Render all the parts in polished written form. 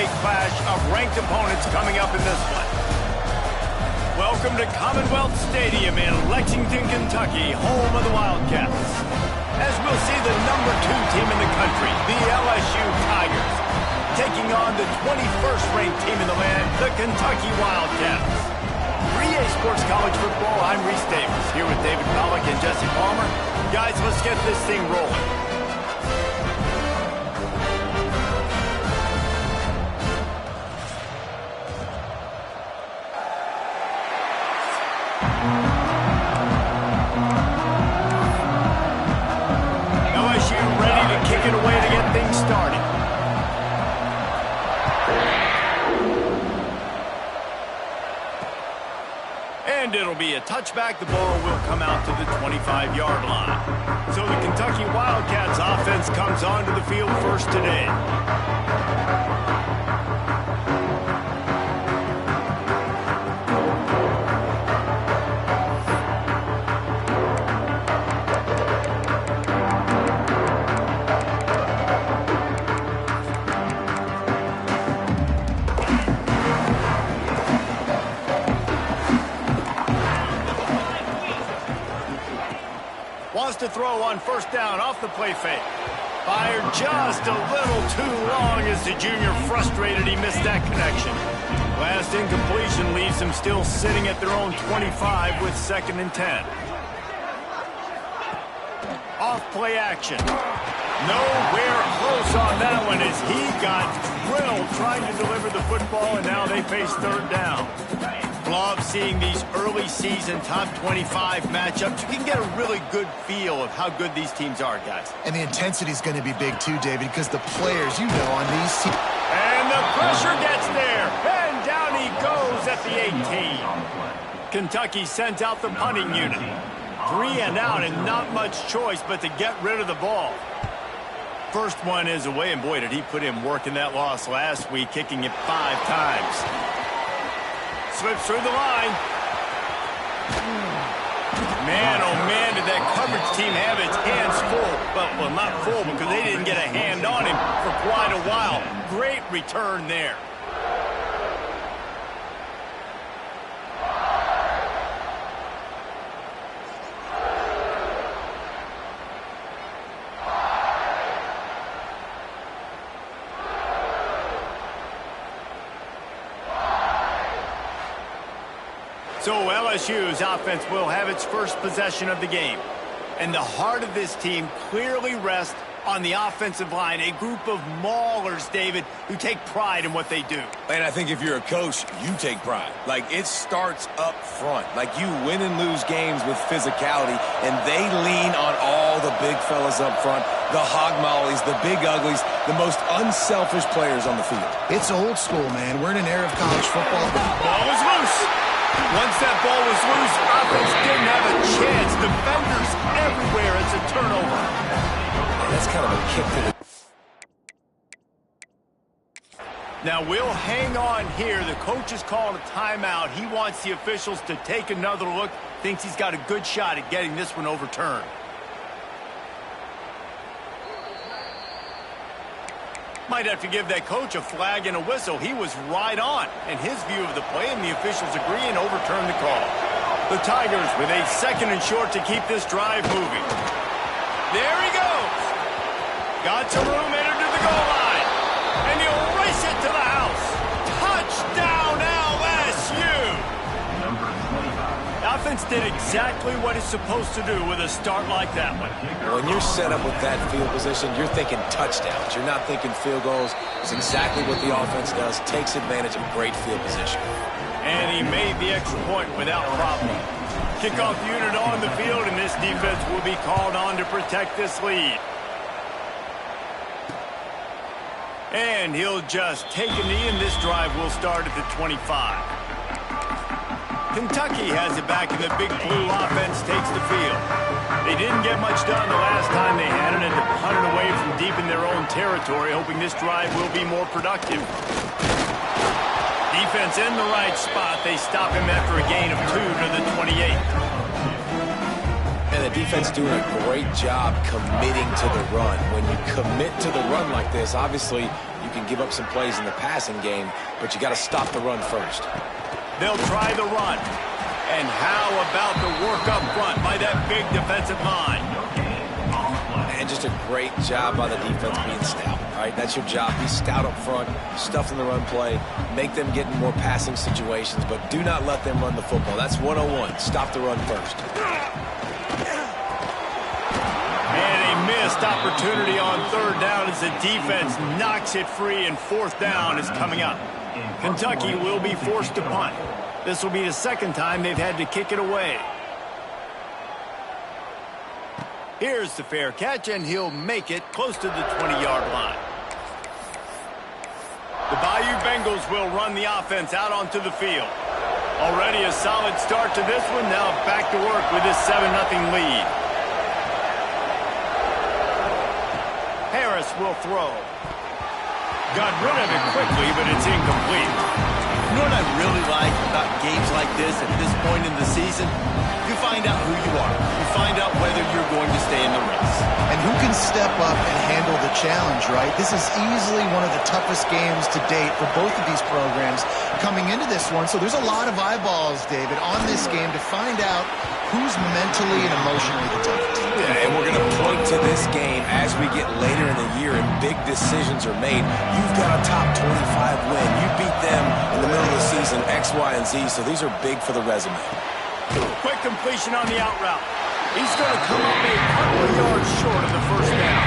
heavyweight clash of ranked opponents coming up in this one. Welcome to Commonwealth Stadium in Lexington, Kentucky, home of the Wildcats. As we'll see the number 2 team in the country, the LSU Tigers, taking on the 21st ranked team in the land, the Kentucky Wildcats. For EA Sports College Football, I'm Reese Davis, here with David Pollack and Jesse Palmer. Guys, let's get this thing rolling. LSU ready to kick it away to get things started. And it'll be a touchback. The ball will come out to the 25-yard line. So the Kentucky Wildcats offense comes onto the field first today. Wants to throw on first down off the play fake. Fired just a little too long as the junior frustrated he missed that connection. Last incompletion leaves him still sitting at their own 25 with 2nd and 10. Off play action. Nowhere close on that one as he got drilled trying to deliver the football, and now they face 3rd down. Love seeing these early season top 25 matchups. You can get a really good feel of how good these teams are, guys. And the intensity is going to be big too, David, because the players, you know, on these teams. And the pressure gets there. And down he goes at the 18. Kentucky sent out the punting unit. 3 and out and not much choice but to get rid of the ball. First one is away, and boy, did he put in work in that loss last week, kicking it 5 times. Slips through the line. Man, oh man, did that coverage team have its hands full. Well, not full because they didn't get a hand on him for quite a while. Great return there. So LSU's offense will have its first possession of the game. And the heart of this team clearly rests on the offensive line, a group of maulers, David, who take pride in what they do. And I think if you're a coach, you take pride. Like, it starts up front. Like, you win and lose games with physicality, and they lean on all the big fellas up front, the hog mollies, the big uglies, the most unselfish players on the field. It's old school, man. We're in an era of college football. Ball was loose. Once that ball was loose, offense didn't have a chance. Defenders everywhere. It's a turnover. That's kind of a kick to the... Now we'll hang on here. The coach is calling a timeout. He wants the officials to take another look. Thinks he's got a good shot at getting this one overturned. Might have to give that coach a flag and a whistle. He was right on in his view of the play, and the officials agree and overturn the call. The Tigers with a 2nd and short to keep this drive moving. There he goes. Got some room, entered to the goal line. And he'll race it to the house. Touchdown, LSU. The offense did exactly what it's supposed to do with a start like that one. When you're set up with that field position, you're thinking touchdowns. You're not thinking field goals. It's exactly what the offense does. Takes advantage of great field position. And he made the extra point without problem. Kickoff unit on the field, and this defense will be called on to protect this lead. And he'll just take a knee, and this drive will start at the 25. Kentucky has it back, and the Big Blue offense takes the field. They didn't get much done the last time they had it, and to punt it away from deep in their own territory, hoping this drive will be more productive. Defense in the right spot. They stop him after a gain of 2 to the 28. And the defense doing a great job committing to the run. When you commit to the run like this, obviously, you you can give up some plays in the passing game, but you got to stop the run first. They'll try the run. And how about the work up front by that big defensive line? And just a great job by the defense being stout. All right, that's your job. Be stout up front, stuff in the run play, make them get in more passing situations, but do not let them run the football. That's 101. Stop the run first. And a missed opportunity on third down as the defense knocks it free, and fourth down is coming up. Kentucky will be forced to punt. This will be the second time they've had to kick it away. Here's the fair catch, and he'll make it close to the 20-yard line. The Bayou Bengals will run the offense out onto the field. Already a solid start to this one. Now back to work with this 7-0 lead. Harris will throw. Got rid of it quickly, but it's incomplete. You know what I really like about games like this at this point in the season? You find out who you are. You find out whether you're going to stay in the race. And who can step up and handle the challenge, right? This is easily one of the toughest games to date for both of these programs coming into this one. So there's a lot of eyeballs, David, on this game to find out who's mentally and emotionally the toughest. Yeah, and we're going to point to this game as we get later in the year and big decisions are made. You've got a top 25 win. You beat them in the middle of the season, X, Y, and Z, so these are big for the resume. Quick completion on the out route. He's going to come up a couple of yards short of the first down.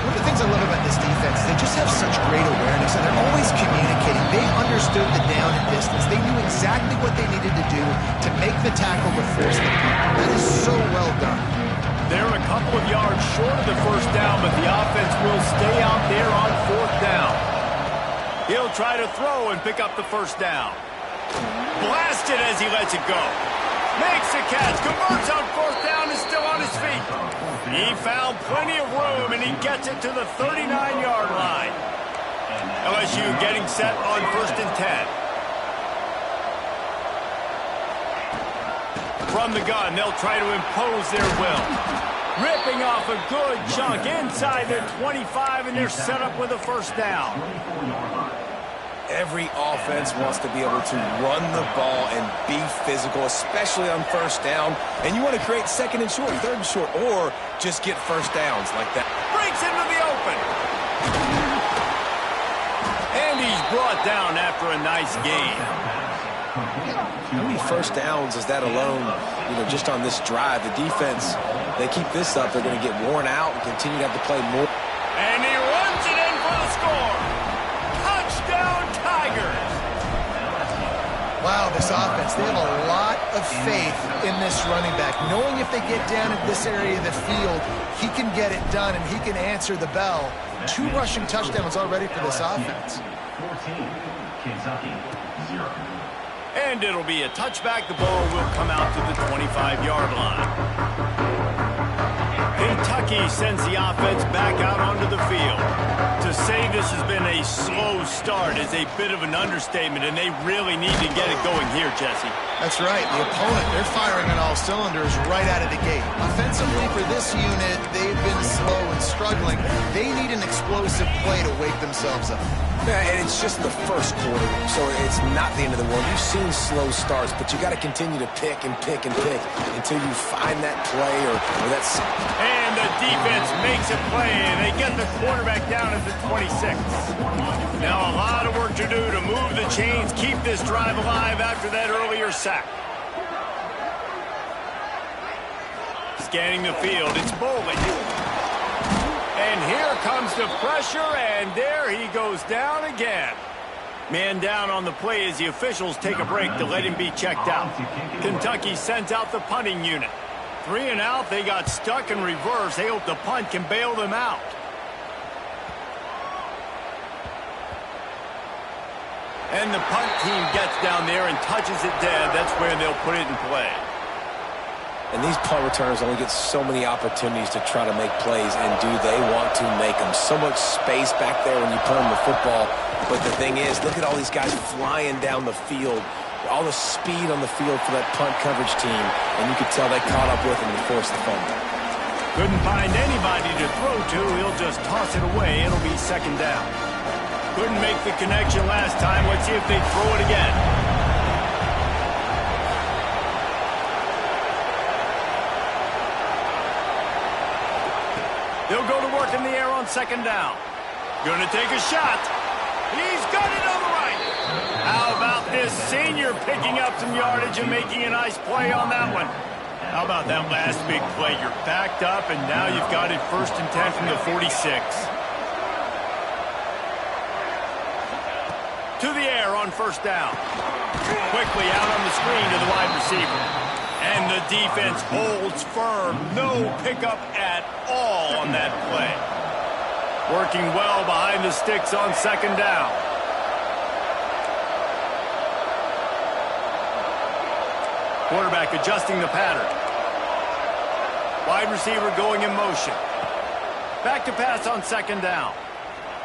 One of the things I love about this defense, they just have such great awareness, and they're always communicating. They understood the down and distance. They knew exactly what they needed to do to make the tackle to force the punt. That is so well done. They're a couple of yards short of the first down, but the offense will stay out there on fourth down. He'll try to throw and pick up the first down. Blasted as he lets it go. Makes the catch, converts on fourth down, is still on his feet. He found plenty of room, and he gets it to the 39-yard line. LSU getting set on 1st and 10. From the gun, they'll try to impose their will. Ripping off a good chunk inside their 25, and they're set up with a first down. Every offense wants to be able to run the ball and be physical, especially on first down. And you want to create second and short, third and short, or just get first downs like that. Breaks into the open. And he's brought down after a nice gain. How many first downs is that alone, just on this drive? The defense, they keep this up, they're going to get worn out and continue to have to play more. And he runs it in for the score. Touchdown, Tigers. Wow, this offense, they have a lot of faith in this running back. Knowing if they get down in this area of the field, he can get it done and he can answer the bell. 2 rushing touchdowns already for this offense. 14, Kentucky, 0. And it'll be a touchback. The ball will come out to the 25-yard line. Kentucky sends the offense back out onto the field. To say this has been a slow start is a bit of an understatement, and they really need to get it going here, Jesse. That's right. The opponent, they're firing on all cylinders right out of the gate. Offensively for this unit, they've been slow and struggling. They need an explosive play to wake themselves up. Yeah, and it's just the first quarter, so it's not the end of the world. You've seen slow starts, but you got to continue to pick and pick and pick until you find that play or that's. And the defense makes a play, and they get the quarterback down at the 26. Now a lot of work to do to move the chains, keep this drive alive after that earlier sack. Scanning the field, it's Bowling. And here comes the pressure, and there he goes down again. Man down on the play as the officials take a break to let him be checked out. Kentucky sends out the punting unit. 3 and out, they got stuck in reverse. They hope the punt can bail them out. And the punt team gets down there and touches it dead. That's where they'll put it in play. And these punt returners only get so many opportunities to try to make plays, and do they want to make them? So much space back there when you put them the football. But the thing is, look at all these guys flying down the field. All the speed on the field for that punt coverage team, and you could tell they caught up with them and forced the fumble. Couldn't find anybody to throw to. He'll just toss it away. It'll be second down. Couldn't make the connection last time. Let's see if they throw it again. They'll go to work in the air on second down. Gonna take a shot. He's got it on the right. How about this senior picking up some yardage and making a nice play on that one? How about that last big play? You're backed up, and now you've got it 1st and 10 from the 46. To the air on first down. Quickly out on the screen to the wide receiver. And the defense holds firm. No pickup at all on that play. Working well behind the sticks on second down. Quarterback adjusting the pattern. Wide receiver going in motion. Back to pass on second down.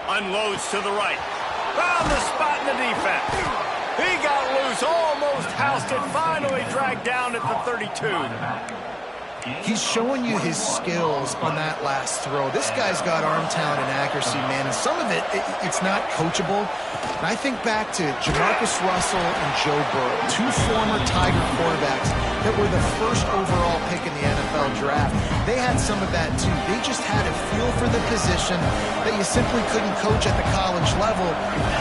Unloads to the right. Found the spot in the defense. He got loose, almost housed it, finally dragged down at the 32. He's showing you his skills on that last throw. This guy's got arm talent and accuracy, man, and some of it's not coachable. And I think back to Jamarcus Russell and Joe Burrow, two former Tiger quarterbacks that were the first overall pick in the NFL draft. They had some of that, too. They just had a feel for the position that you simply couldn't coach at the college level.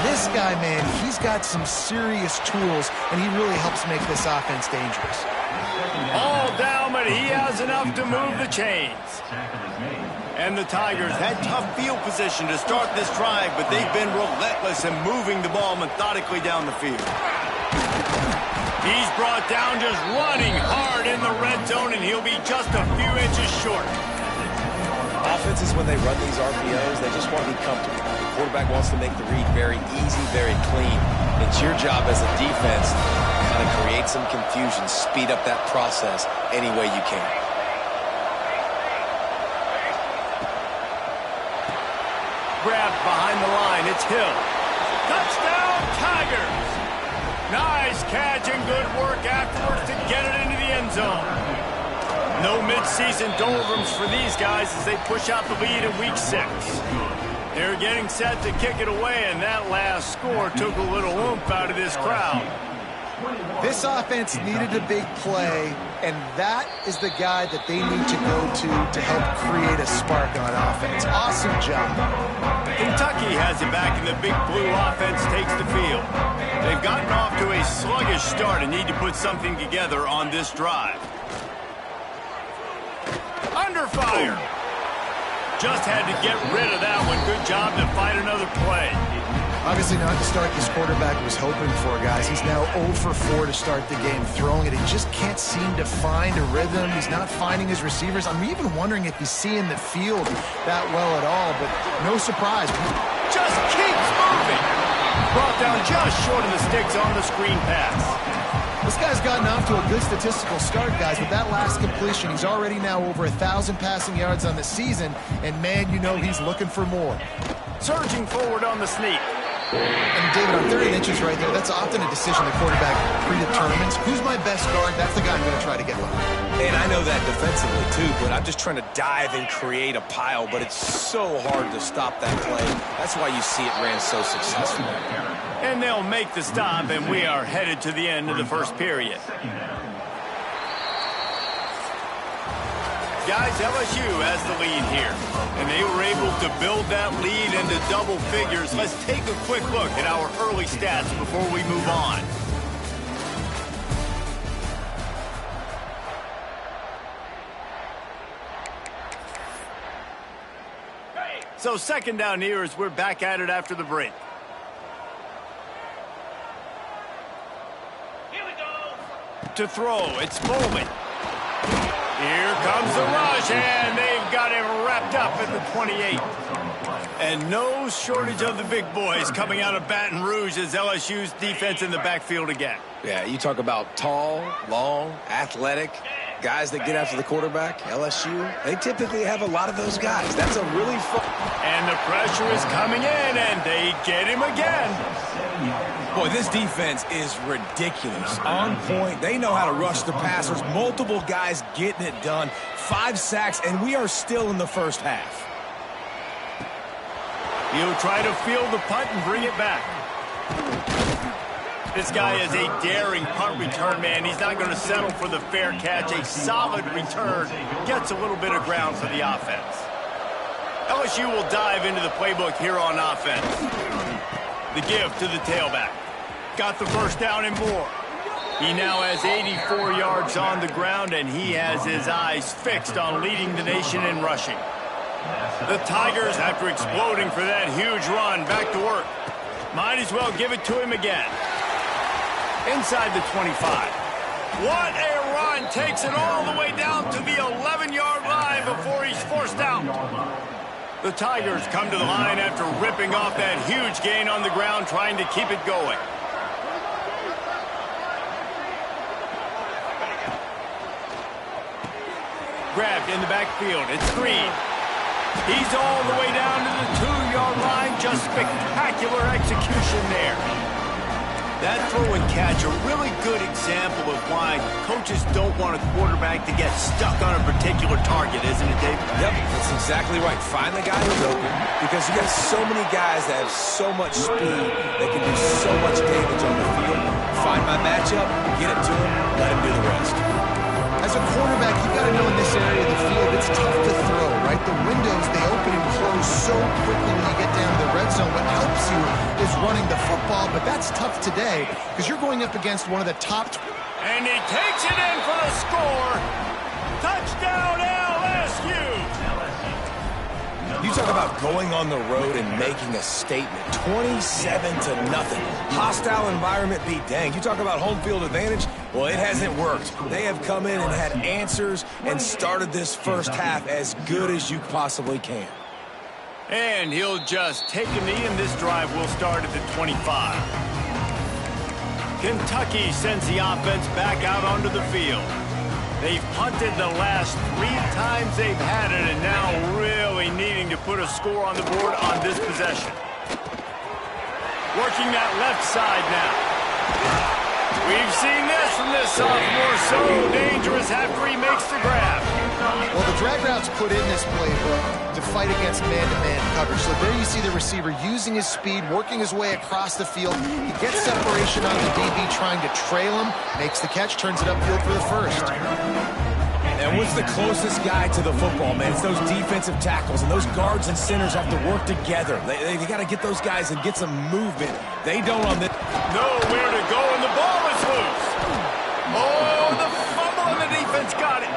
This guy, man, he's got some serious tools, and he really helps make this offense dangerous. All down, but he has enough to move the chains. And the Tigers had tough field position to start this drive, but they've been relentless in moving the ball methodically down the field. He's brought down just running hard in the red zone, and he'll be just a few inches short. Offenses, when they run these RPOs, they just want to be comfortable. The quarterback wants to make the read very easy, very clean. It's your job as a defense to kind of create some confusion, speed up that process any way you can. Grabbed behind the line, it's Hill. Touchdown, Tigers! Nice catch and good work afterwards to get it into the end zone. No mid-season doldrums for these guys as they push out the lead in Week 6. They're getting set to kick it away, and that last score took a little oomph out of this crowd. This offense needed a big play, and that is the guy that they need to go to help create a spark on offense. Awesome job. Kentucky has it back, and the Big Blue offense takes the field. They've gotten off to a sluggish start and need to put something together on this drive. Under fire. Just had to get rid of that one. Good job to fight another play. Obviously not the start this quarterback was hoping for, guys. He's now 0 for 4 to start the game throwing it. He just can't seem to find a rhythm. He's not finding his receivers. I'm even wondering if he's seeing the field that well at all, but no surprise. Just keeps moving. Brought down just short of the sticks on the screen pass. This guy's gotten off to a good statistical start, guys. With that last completion, he's already now over 1,000 passing yards on the season, and man, you know he's looking for more. Surging forward on the sneak. And David, on 30 inches right there, that's often a decision the quarterback predetermines. Who's my best guard? That's the guy I'm going to try to get behind. And I know that defensively too, but I'm just trying to dive and create a pile, but it's so hard to stop that play. That's why you see it ran so successful. And they'll make the stop, and we are headed to the end of the first period. Guys, LSU has the lead here, and they were able to build that lead into double figures. Let's take a quick look at our early stats before we move on. So second down here as we're back at it after the break. Here we go. To throw, it's Bowman. Here comes the rush, and they've got him wrapped up at the 28. And no shortage of the big boys coming out of Baton Rouge as LSU's defense in the backfield again. Yeah, you talk about tall, long, athletic. Guys that get after the quarterback, LSU, they typically have a lot of those guys. That's a really fun... And the pressure is coming in, and they get him again. Boy, this defense is ridiculous. On point. They know how to rush the passers. Multiple guys getting it done. 5 sacks, and we are still in the first half. He'll try to field the punt and bring it back. This guy is a daring punt return man. He's not going to settle for the fair catch. A solid return. Gets a little bit of ground for the offense. LSU will dive into the playbook here on offense. The give to the tailback. Got the first down and more. He now has 84 yards on the ground, and he has his eyes fixed on leading the nation in rushing. The Tigers, after exploding for that huge run, back to work. Might as well give it to him again. Inside the 25. What a run. Takes it all the way down to the 11-yard line before he's forced out. The Tigers come to the line after ripping off that huge gain on the ground, trying to keep it going. Grabbed in the backfield. It's Green. He's all the way down to the 2-yard line. Just spectacular execution there. That throw and catch, a really good example of why coaches don't want a quarterback to get stuck on a particular target, isn't it, David? Yep, that's exactly right. Find the guy who's open, because you got so many guys that have so much speed that can do so much damage on the field. Find my matchup, get it to him, let him do the rest. As a quarterback, you've got to know in this area of the field, it's tough to throw, right? The windows, they open and close so quickly when you get down to the red zone. What helps you is running the football, but that's tough today because you're going up against one of the top... And he takes it in for the score. Touchdown, LSU. You talk about going on the road and making a statement. 27-0. Hostile environment be danged. You talk about home field advantage. Well, it hasn't worked. They have come in and had answers and started this first half as good as you possibly can. And he'll just take a knee, and this drive will start at the 25. Kentucky sends the offense back out onto the field. They've punted the last 3 times they've had it, and now really needing to put a score on the board on this possession. Working that left side now. We've seen this from this sophomore, so dangerous after he makes the grab. Well, the drag route's put in this playbook to fight against man-to-man coverage. So there you see the receiver using his speed, working his way across the field. He gets separation on the DB, trying to trail him, makes the catch, turns it upfield for the first. And what's the closest guy to the football, man? It's those defensive tackles, and those guards and centers have to work together. They got to get those guys and get some movement. They don't on this. Nowhere to go, and the ball is loose. Oh, the fumble, and the defense got it.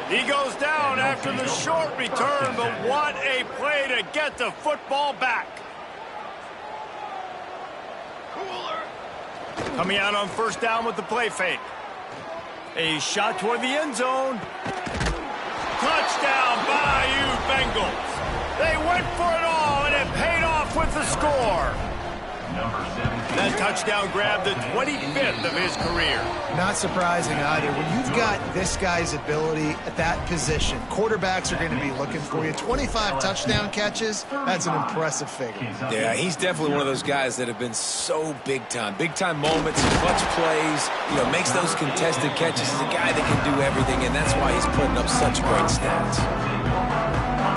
He goes down after the short return, but what a play to get the football back. Coming out on first down with the play fake. A shot toward the end zone. Touchdown, Bayou Bengals. They went for it all, and it paid off with the score. That touchdown grabbed the 25th of his career. Not surprising either. When you've got this guy's ability at that position, quarterbacks are going to be looking for you. 25 touchdown catches, that's an impressive figure. Yeah, he's definitely one of those guys that have been so big-time. Big-time moments, clutch plays, makes those contested catches. He's a guy that can do everything, and that's why he's putting up such great stats.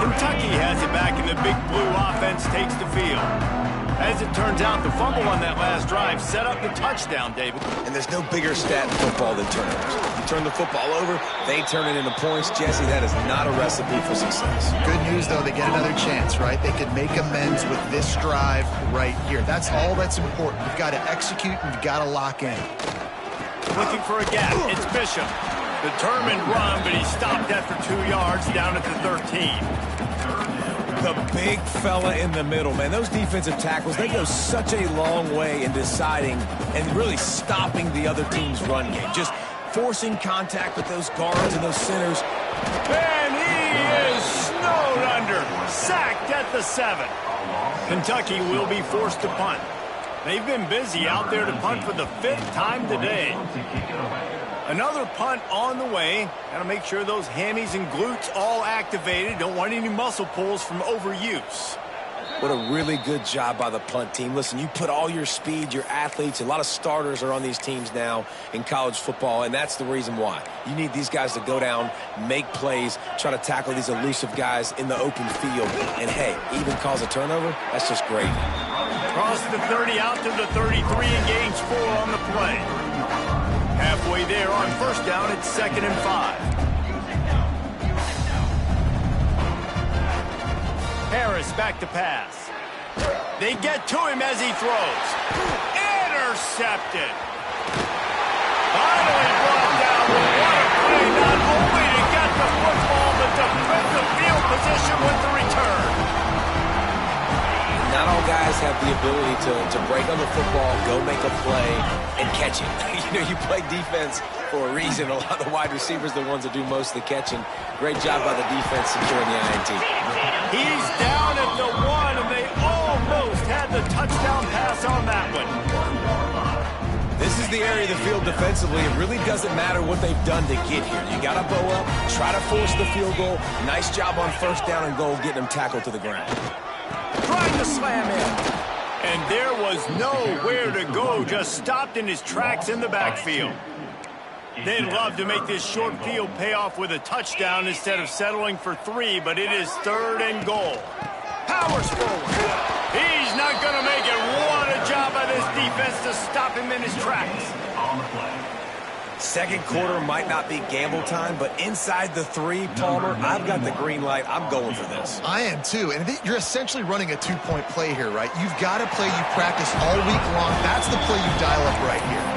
Kentucky has it back, and the Big Blue offense takes the field. As it turns out, the fumble on that last drive set up the touchdown, David. And there's no bigger stat in football than turnovers. You turn the football over, they turn it into points. Jesse, that is not a recipe for success. Good news, though, they get another chance, right? They can make amends with this drive right here. That's all that's important. You've got to execute, and you've got to lock in. Looking for a gap. It's Bishop. Determined run, but he stopped after 2 yards down at the 13. The big fella in the middle, man. Those defensive tackles, they go such a long way in deciding and really stopping the other team's run game. Just forcing contact with those guards and those centers. And he is snowed under. Sacked at the 7. Kentucky will be forced to punt. They've been busy out there to punt for the 5th time today. Another punt on the way. Got to make sure those hammies and glutes all activated. Don't want any muscle pulls from overuse. What a really good job by the punt team. Listen, you put all your speed, your athletes, a lot of starters are on these teams now in college football, and that's the reason why. You need these guys to go down, make plays, try to tackle these elusive guys in the open field, and hey, even cause a turnover, that's just great. Cross the 30 out to the 33 and gains 4 on the play. Halfway there on first down, it's 2nd and 5. Harris back to pass. They get to him as he throws. Intercepted. Finally brought down. What a play, not only to get the football, but to defend the field position with the return. Not all guys have the ability to break on the football, go make a play, and catch it. You play defense for a reason. A lot of the wide receivers are the ones that do most of the catching. Great job by the defense securing the INT. He's down at the 1, and they almost had the touchdown pass on that one. This is the area of the field defensively. It really doesn't matter what they've done to get here. You got to bow up, try to force the field goal. Nice job on first down and goal, getting them tackled to the ground. Trying to slam in. And there was nowhere to go, just stopped in his tracks in the backfield. They'd love to make this short field pay off with a touchdown instead of settling for 3, but it is 3rd and goal. Powers forward. He's not going to make it. What a job by this defense to stop him in his tracks. On the play. Second quarter might not be gamble time, but inside the 3, Palmer, I've got the green light. I'm going for this. I am too, and you're essentially running a 2-point play here, right? You've got a play you practice all week long. That's the play you dial up right here.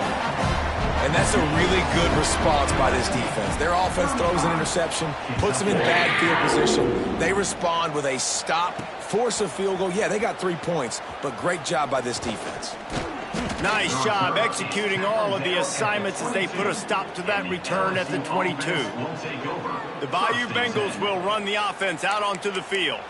And that's a really good response by this defense. Their offense throws an interception, puts them in bad field position. They respond with a stop, force a field goal. Yeah, they got 3 points, but great job by this defense. Nice job executing all of the assignments as they put a stop to that return at the 22. The Bayou Bengals will run the offense out onto the field.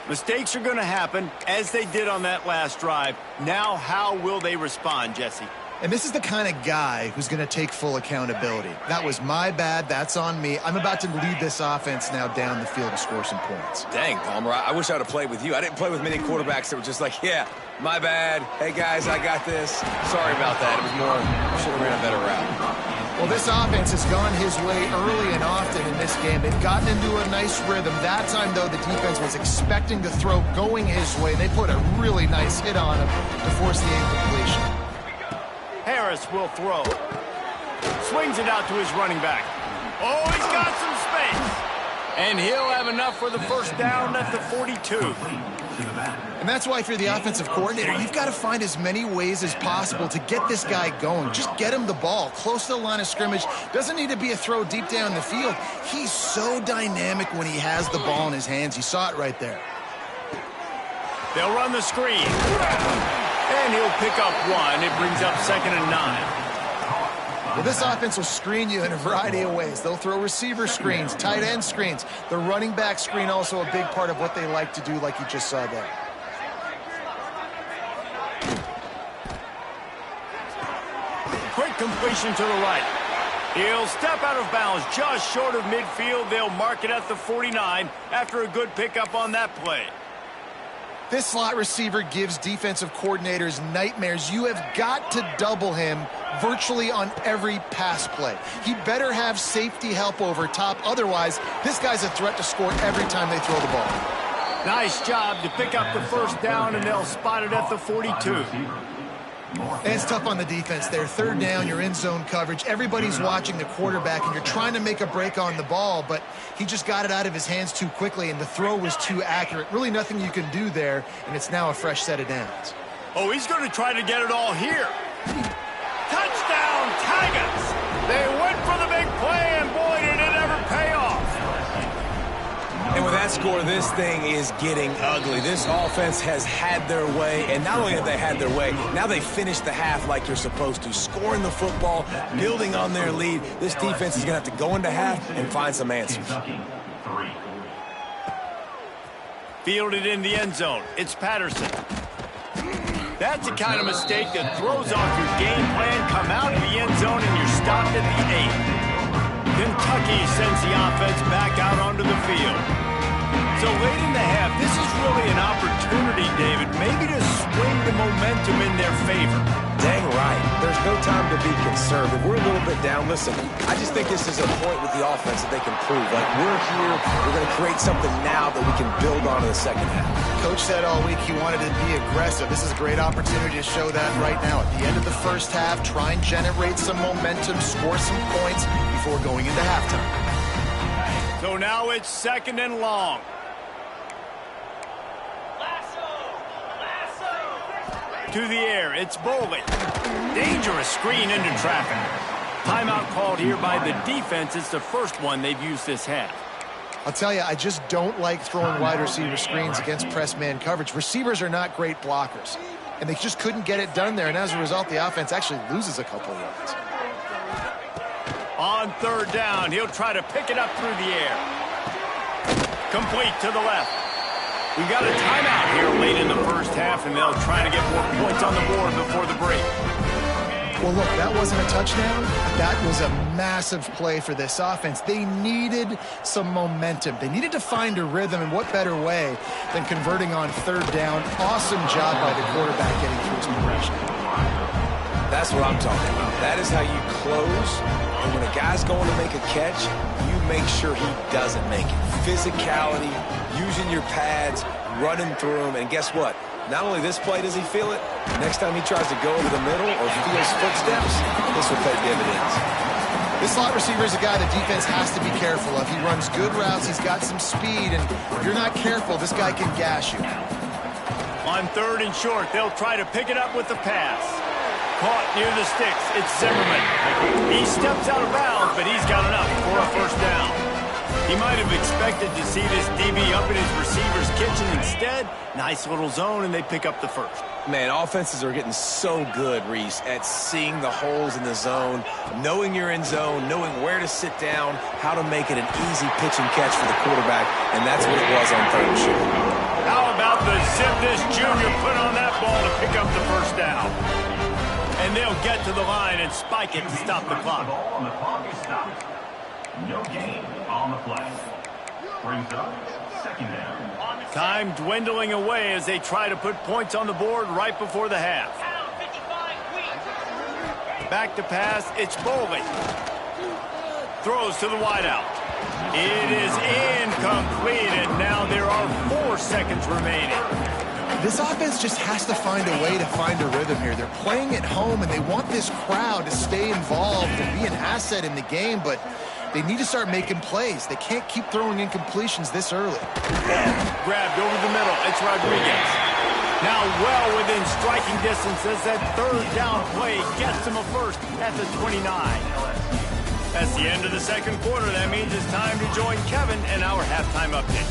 Mistakes are going to happen, as they did on that last drive. Now, how will they respond, Jesse? And this is the kind of guy who's going to take full accountability. That was my bad. That's on me. I'm about to lead this offense now down the field and score some points. Dang, Palmer, I wish I would have played with you. I didn't play with many quarterbacks that were just like, yeah, my bad. Hey, guys, I got this. Sorry about that. It was more, should have ran a better route. Well, this offense has gone his way early and often in this game. They've gotten into a nice rhythm. That time, though, the defense was expecting the throw going his way. They put a really nice hit on him to force the incompletion. Harris will throw. Swings it out to his running back. Oh, he's got some space. And he'll have enough for the first down at the 42. And that's why if you're the offensive coordinator, you've got to find as many ways as possible to get this guy going. Just get him the ball close to the line of scrimmage. Doesn't need to be a throw deep down the field. He's so dynamic when he has the ball in his hands. You saw it right there. They'll run the screen. And he'll pick up 1. It brings up 2nd and 9. Well, this offense will screen you in a variety of ways. They'll throw receiver screens, tight end screens. The running back screen also a big part of what they like to do, like you just saw there. Quick completion to the right. He'll step out of bounds just short of midfield. They'll mark it at the 49 after a good pickup on that play. This slot receiver gives defensive coordinators nightmares. You have got to double him virtually on every pass play. He better have safety help over top. Otherwise, this guy's a threat to score every time they throw the ball. Nice job to pick up the first down, and they'll spot it at the 42. And it's tough on the defense there. 3rd down, you're in zone coverage. Everybody's watching the quarterback, and you're trying to make a break on the ball, but he just got it out of his hands too quickly, and the throw was too accurate. Really nothing you can do there, and it's now a fresh set of downs. Oh, he's going to try to get it all here. Touchdown, Tigers! They went for the big play, and boy, did it ever pay off. And with that score, this thing is getting ugly. This offense has had their way, and not only have they had their way, now they finished the half like you're supposed to, scoring the football, building on their lead. This defense is going to have to go into half and find some answers. Fielded in the end zone. It's Patterson. That's the kind of mistake that throws off your game plan. Come out of the end zone and you're stopped at the 8. Kentucky sends the offense back out onto the field. So late in the half, this is really an opportunity, David, maybe to swing the momentum in their favor. Dang right. There's no time to be conservative. We're a little bit down. Listen, I just think this is a point with the offense that they can prove. Like, we're here. We're going to create something now that we can build on in the second half. Coach said all week he wanted to be aggressive. This is a great opportunity to show that right now. At the end of the first half, try and generate some momentum, score some points before going into halftime. So now it's 2nd and long. To the air, it's Boley. Dangerous screen into traffic. Timeout called here by the defense. It's the first one they've used this half. I'll tell you, I just don't like throwing wide receiver screens against press man coverage. Receivers are not great blockers, and they just couldn't get it done there, and as a result, the offense actually loses a couple of yards. On 3rd down, he'll try to pick it up through the air. Complete to the left. We've got a timeout here late in the first half, and they'll try to get more points on the board before the break. Well, look, that wasn't a touchdown. That was a massive play for this offense. They needed some momentum. They needed to find a rhythm, and what better way than converting on 3rd down. Awesome job by the quarterback getting through some pressure. That's what I'm talking about. That is how you close. And when a guy's going to make a catch, you make sure he doesn't make it. Physicality, using your pads, running through them, and guess what? Not only this play does he feel it, next time he tries to go over the middle or feels footsteps, this will pay dividends. This slot receiver is a guy the defense has to be careful of. He runs good routes, he's got some speed, and if you're not careful, this guy can gash you. On 3rd and short, they'll try to pick it up with the pass. Caught near the sticks, it's Zimmerman. He steps out of bounds, but he's got enough for a 1st down. He might have expected to see this DB up in his receiver's kitchen. Instead, nice little zone, and they pick up the 1st. Man, offenses are getting so good, Reese, at seeing the holes in the zone, knowing you're in zone, knowing where to sit down, how to make it an easy pitch and catch for the quarterback, and that's what it was on 3rd and short. How about the zip this junior put on that ball to pick up the 1st down? And they'll get to the line and spike it to stop the clock. The ball on the clock is stopped. No gain on the play. Brings up 2nd down. Time dwindling away as they try to put points on the board right before the half. Back to pass, it's Boley. Throws to the wideout. It is incomplete, and now there are 4 seconds remaining. This offense just has to find a way to find a rhythm here. They're playing at home, and they want this crowd to stay involved and be an asset in the game, but they need to start making plays. They can't keep throwing incompletions this early. Grabbed over the middle. It's Rodriguez. Now well within striking distance as that 3rd down play gets them a 1st at the 29. That's the end of the 2nd quarter. That means it's time to join Kevin in our halftime update.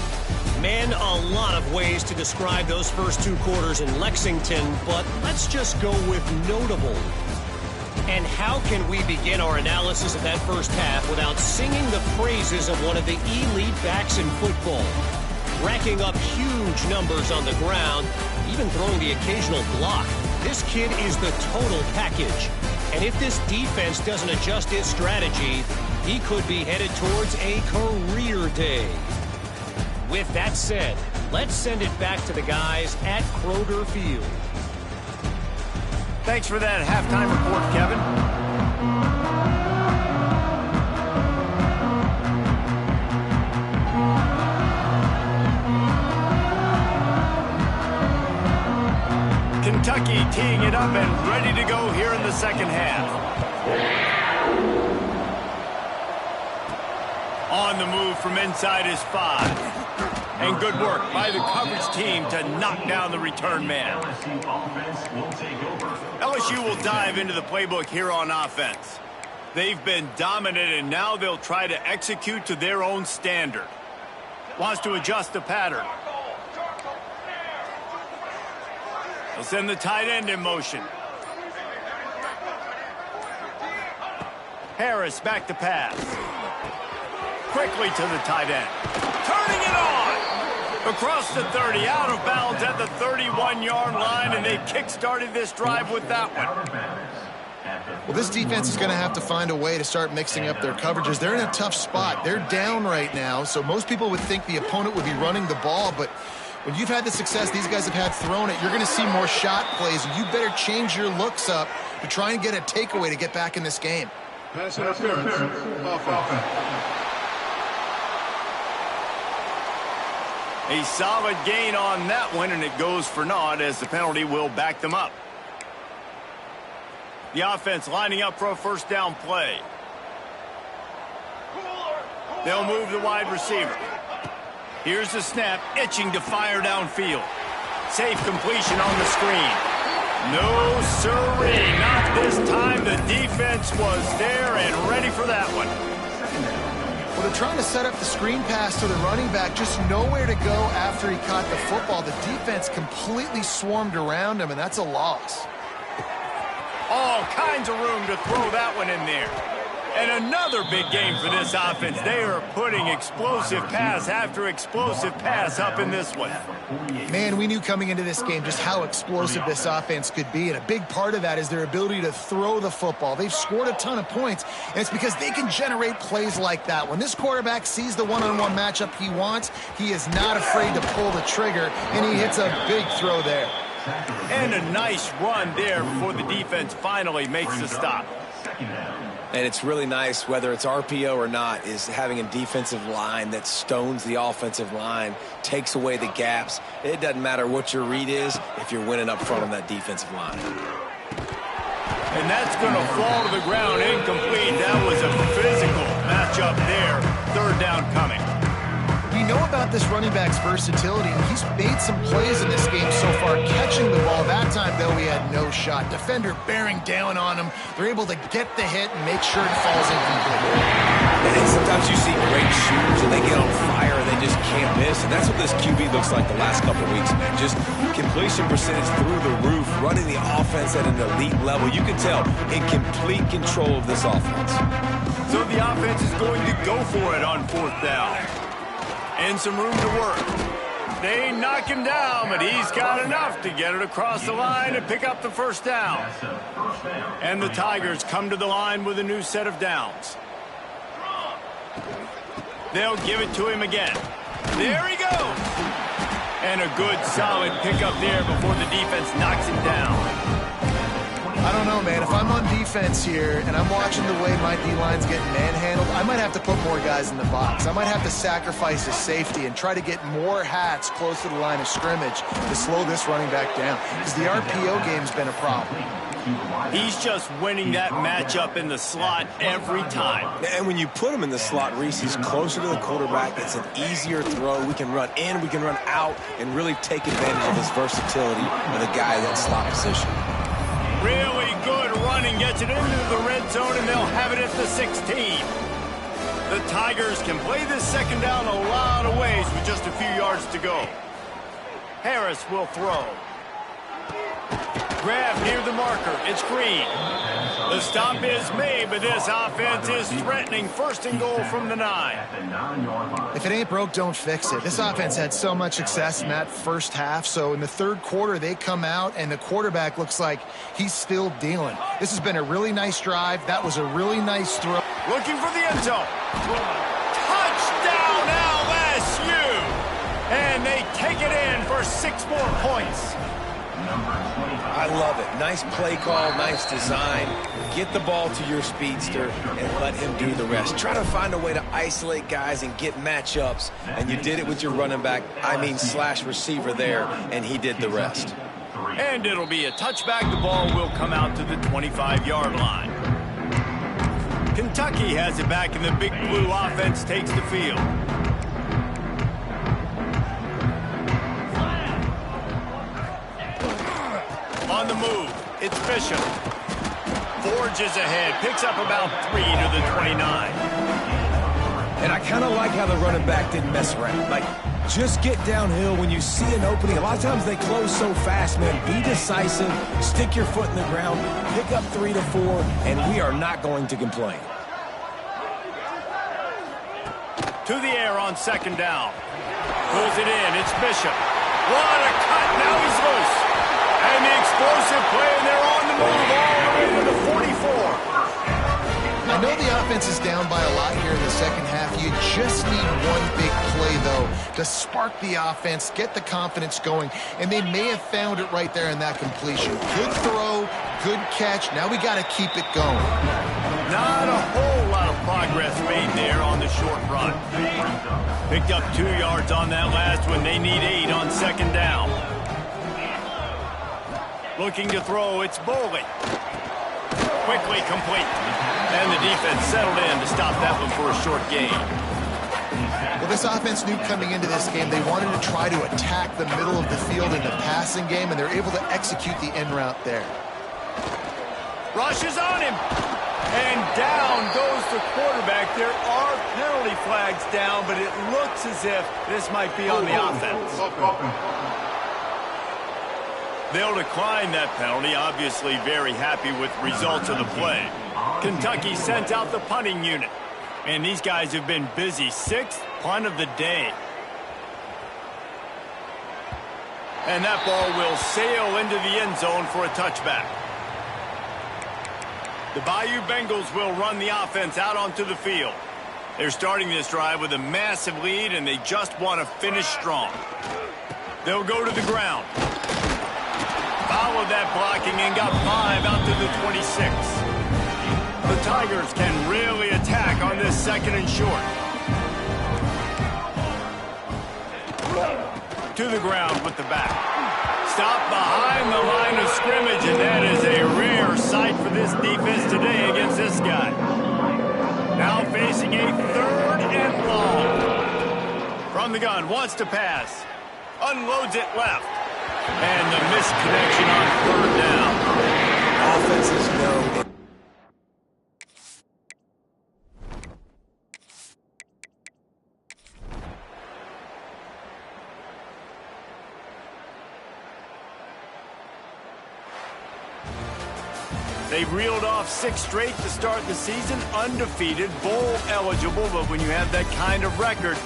Man, a lot of ways to describe those first 2 quarters in Lexington, but let's just go with notable. And how can we begin our analysis of that first half without singing the praises of one of the elite backs in football? Racking up huge numbers on the ground, even throwing the occasional block. This kid is the total package. And if this defense doesn't adjust its strategy, he could be headed towards a career day. With that said, let's send it back to the guys at Kroger Field. Thanks for that halftime report, Kevin. Kentucky teeing it up and ready to go here in the 2nd half. On the move from inside is 5. And good work by the coverage team to knock down the return man. LSU offense will take over. LSU will dive into the playbook here on offense. They've been dominant, and now they'll try to execute to their own standard. Wants to adjust the pattern. They'll send the tight end in motion. Harris back to pass. Quickly to the tight end. Turning it on. Across the 30, out of bounds at the 31-yard line, and they kick-started this drive with that one. Well, this defense is going to have to find a way to start mixing up their coverages. They're in a tough spot. They're down right now, so most people would think the opponent would be running the ball, but when you've had the success these guys have had throwing it, you're going to see more shot plays. You better change your looks up to try and get a takeaway to get back in this game. Pass interference. Offense. A solid gain on that one, and it goes for naught as the penalty will back them up. The offense lining up for a first down play. They'll move the wide receiver. Here's the snap, itching to fire downfield. Safe completion on the screen. No sirree, not this time. The defense was there and ready for that one. Well, they're trying to set up the screen pass to the running back, just nowhere to go after he caught the football. The defense completely swarmed around him, and that's a loss. All kinds of room to throw that one in there. And another big game for this offense. They are putting explosive pass after explosive pass up in this one. Man, we knew coming into this game just how explosive this offense could be, and a big part of that is their ability to throw the football. They've scored a ton of points, and it's because they can generate plays like that. When this quarterback sees the one-on-one matchup he wants, he is not afraid to pull the trigger, and he hits a big throw there. And a nice run there before the defense finally makes the stop. And it's really nice, whether it's RPO or not, is having a defensive line that stones the offensive line, takes away the gaps. It doesn't matter what your read is if you're winning up front on that defensive line. And that's going to fall to the ground incomplete. That was a physical matchup there. Third down coming. We know about this running back's versatility, and he's made some plays in this game so far, catching the ball. That time, though, he had no shot. Defender bearing down on him. They're able to get the hit and make sure it falls incomplete. And sometimes you see great shooters, and they get on fire, and they just can't miss. And that's what this QB looks like the last couple of weeks, man. Just completion percentage through the roof, running the offense at an elite level. You can tell in complete control of this offense. So the offense is going to go for it on fourth down. And some room to work. They knock him down, but he's got enough to get it across the line and pick up the first down. And the Tigers come to the line with a new set of downs. They'll give it to him again. There he goes. And a good, solid pickup there before the defense knocks him down. I don't know, man. If I'm on defense here and I'm watching the way my D-line's getting manhandled, I might have to put more guys in the box. I might have to sacrifice his safety and try to get more hats close to the line of scrimmage to slow this running back down, because the RPO game's been a problem. He's just winning that matchup in the slot every time. And when you put him in the slot, Reese, he's closer to the quarterback. It's an easier throw. We can run in, we can run out, and really take advantage of his versatility with a guy in that slot position. Really good running, gets it into the red zone, and they'll have it at the 16. The Tigers can play this second down a lot of ways with just a few yards to go. Harris will throw. Grab near the marker. It's Green. The stop is made, but this offense is threatening first and goal from the 9. If it ain't broke, don't fix it. This offense had so much success in that first half, so in the third quarter, they come out, and the quarterback looks like he's still dealing. This has been a really nice drive. That was a really nice throw. Looking for the end zone. Touchdown, LSU! And they take it in for 6 more points. I love it. Nice play call, nice design. Get the ball to your speedster and let him do the rest. Try to find a way to isolate guys and get matchups, and you did it with your running back, slash receiver there, and he did the rest. And it'll be a touchback. The ball will come out to the 25-yard line. Kentucky has it back, and the Big Blue offense takes the field. On the move, it's Bishop. Forges ahead, picks up about 3 to the 29. And I kind of like how the running back didn't mess around. Like, just get downhill when you see an opening. A lot of times they close so fast, man. Be decisive, stick your foot in the ground, pick up 3 to 4, and we are not going to complain. To the air on second down. Pulls it in. It's Bishop. What a cut. Now he's loose. And the explosive play, and they're on the move all the way to the 44. I know the offense is down by a lot here in the second half. You just need one big play, though, to spark the offense, get the confidence going, and they may have found it right there in that completion. Good throw, good catch. Now we got to keep it going. Not a whole lot of progress made there on the short run. Picked up 2 yards on that last one. They need 8 on second down. Looking to throw, it's Boley. Quickly complete. And the defense settled in to stop that one for a short gain. Well, this offense knew coming into this game they wanted to try to attack the middle of the field in the passing game, and they're able to execute the in route there. Rush is on him. And down goes the quarterback. There are penalty flags down, but it looks as if this might be on the offense. They'll decline that penalty, obviously very happy with results of the play. Kentucky sent out the punting unit. And these guys have been busy. 6th punt of the day. And that ball will sail into the end zone for a touchback. The Bayou Bengals will run the offense out onto the field. They're starting this drive with a massive lead, and they just want to finish strong. They'll go to the ground. Followed that blocking and got 5 out to the 26. The Tigers can really attack on this second and short. To the ground with the back. Stop behind the line of scrimmage, and that is a rare sight for this defense today against this guy. Now facing a 3rd and long. From the gun, wants to pass. Unloads it left. And the missed connection on 3rd down. Offenses know. They've reeled off 6 straight to start the season, undefeated, bowl eligible, but when you have that kind of record,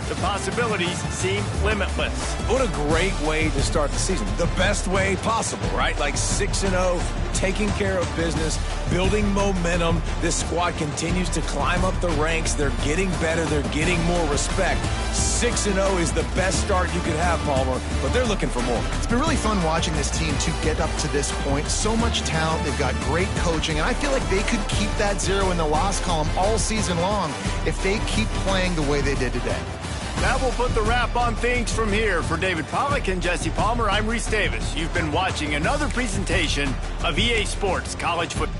the possibilities seem limitless. What a great way to start the season. The best way possible, right? Like 6-0, taking care of business, building momentum. This squad continues to climb up the ranks. They're getting better. They're getting more respect. 6-0 is the best start you could have, Palmer, but they're looking for more. It's been really fun watching this team to get up to this point. So much talent. They've got great coaching, and I feel like they could keep that 0 in the loss column all season long if they keep playing the way they did today. That will put the wrap on things from here. For David Pollack and Jesse Palmer, I'm Reese Davis. You've been watching another presentation of EA Sports College Football.